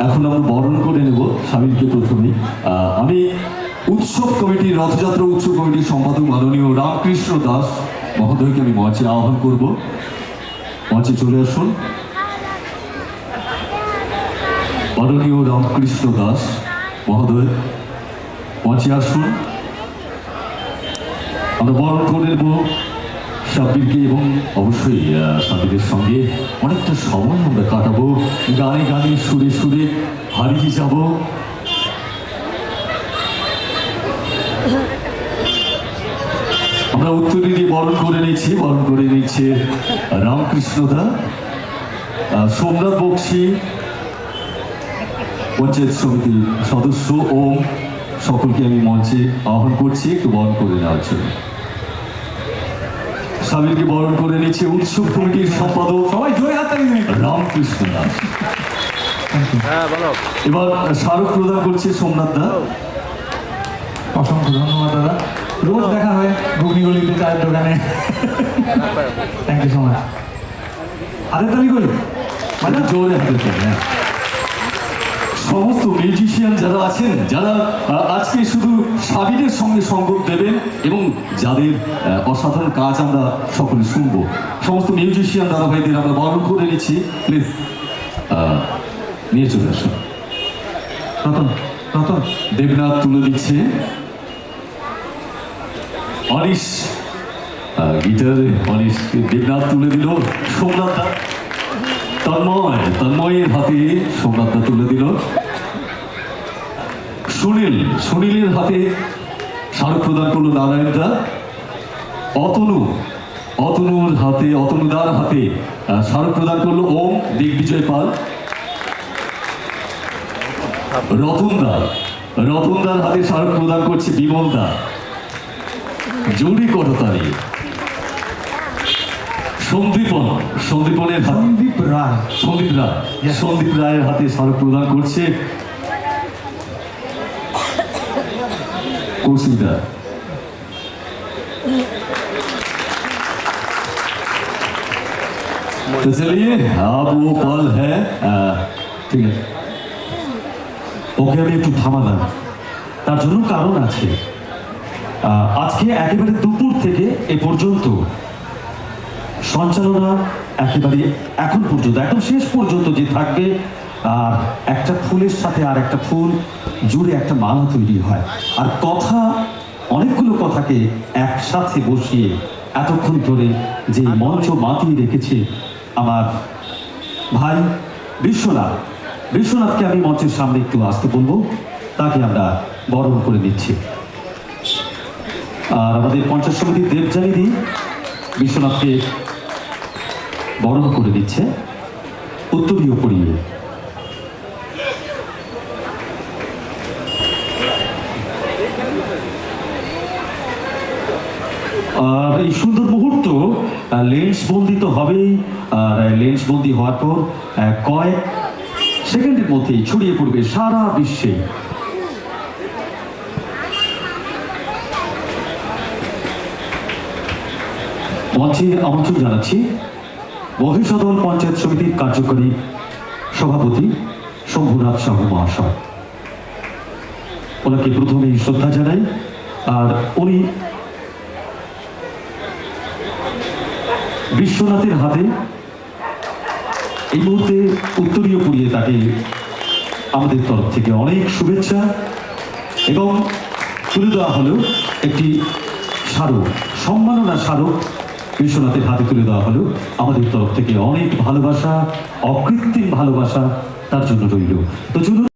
এখন আমরা বরণ করে নেব স্বামীকে প্রথমেই। আমি উৎসব কমিটির, রথযাত্রা উৎসব কমিটির সম্পাদক মাননীয় রামকৃষ্ণ দাস মহোদয়কে আমি মঞ্চে আহ্বান করব। মঞ্চে চলে আসুন মাননীয় রামকৃষ্ণ দাস মহোদয়, মঞ্চে আসুন। আমরা বরণ করে নেব সাব্বিরকে এবং অবশ্যই সাব্বিরের সঙ্গে অনেকটা সময় আমরা কাটাবো, গানে গানে সুরে সুরে হারিয়ে যাব। আমরা উত্তরে দিয়ে বরণ করে নিচ্ছে রামকৃষ্ণদা, সোমনাথ বক্সি, পঞ্চায়েত সমিতির সদস্য ও সকলকে আমি মঞ্চে আহ্বান করছি একটু বরণ করে নেওয়ার জন্য। স্বামীকে বরণ করে নিচ্ছে উৎসব কমিটির সম্পাদক সবাই জোরে হাত তালি দিন। রামকৃষ্ণ দাস। এবার স্মারক প্রদান করছে সোমনাথ দা। অসংখ্য ধন্যবাদ দাদা, রোজ দেখা হয় ঘুগনি গলিতে, চায়ের দোকানে। Thank you so much. হাতের তালি করি মানে জোরে হাতের তালি। সমস্ত মিউজিশিয়ান যারা আছেন, যারা আজকে শুধু সাবিরের সঙ্গে সঙ্গত দেবেন এবং যাদের অসাধারণ কাজ আমরা সকলে শুনবো, সমস্ত মিউজিশিয়ান দাদা ভাইদের আমরা বরণ করে নিচ্ছি। প্লিজ নিয়ে চলে আসুন। রতন রতন দেবনাথ তুলে দিচ্ছে, অনিশ গিটারে, অনিশ দেবনাথ তুলে দিল, সোমনাথ দা তন্ময়ের হাতে সোমনাথ দা তুলে দিল, সুনীলের হাতে স্মারক প্রদান করলো নারায়ণ দা, অতনুদার হাতে স্মারক প্রদান করলো ওম দিগ্বিজয় পাল, রতনদার হাতে স্মারক প্রদান করছে বিমল দা, জৌরি করতালি, সন্দীপ রায়ের হাতে স্মারক প্রদান করছে কৌশিকদা। तो चलिए अब वो पल है, ঠিক আছে, ওকে আমি একটু থামালাম, তার জন্য কারণ আছে। আজকে একেবারে দুপুর থেকে এ পর্যন্ত সঞ্চালনা একেবারে এখন পর্যন্ত একদম শেষ পর্যন্ত যে থাকবে, আর একটা ফুলের সাথে আর একটা ফুল জুড়ে একটা মালা তৈরি হয়, আর কথা, অনেকগুলো কথাকে একসাথে বসিয়ে এতক্ষণ ধরে যে মঞ্চ মাতিয়ে রেখেছে আমার ভাই বিশ্বনাথকে আমি মঞ্চের সামনে একটু আসতে বলবো, তাকে আমরা বরণ করে নিচ্ছি। আর আমাদের পঞ্চায়েত সমিতির দেবযানীদি বিশ্বনাথকে বরণ করে দিচ্ছে উত্তরীয় পরিয়ে। আর এই সুন্দর মুহূর্ত লেন্স বন্দি তো হবেই, আর লেন্স বন্দি হওয়ার পর কয়েক সেকেন্ডের মধ্যেই ছড়িয়ে পড়বে সারা বিশ্বে। মঞ্চে আমন্ত্রণ জানাচ্ছি মহিষাদল পঞ্চায়েত সমিতির কার্যকরী সভাপতি শম্ভুনাথ সাহু মহাশয়। ওনাকে প্রথমেই শ্রদ্ধা জানাই, আর উনি বিশ্বনাথের হাতে এই মুহূর্তে উত্তরীয় পরিয়ে তাকে আমাদের তরফ থেকে অনেক শুভেচ্ছা, এবং তুলে দেওয়া হলো একটি স্মারক, সম্মাননা স্মারক বিশ্বনাথের হাতে তুলে দেওয়া হলো। আমাদের তরফ থেকে অনেক ভালোবাসা, অকৃত্রিম ভালোবাসা তার জন্য রইল। তো চলুন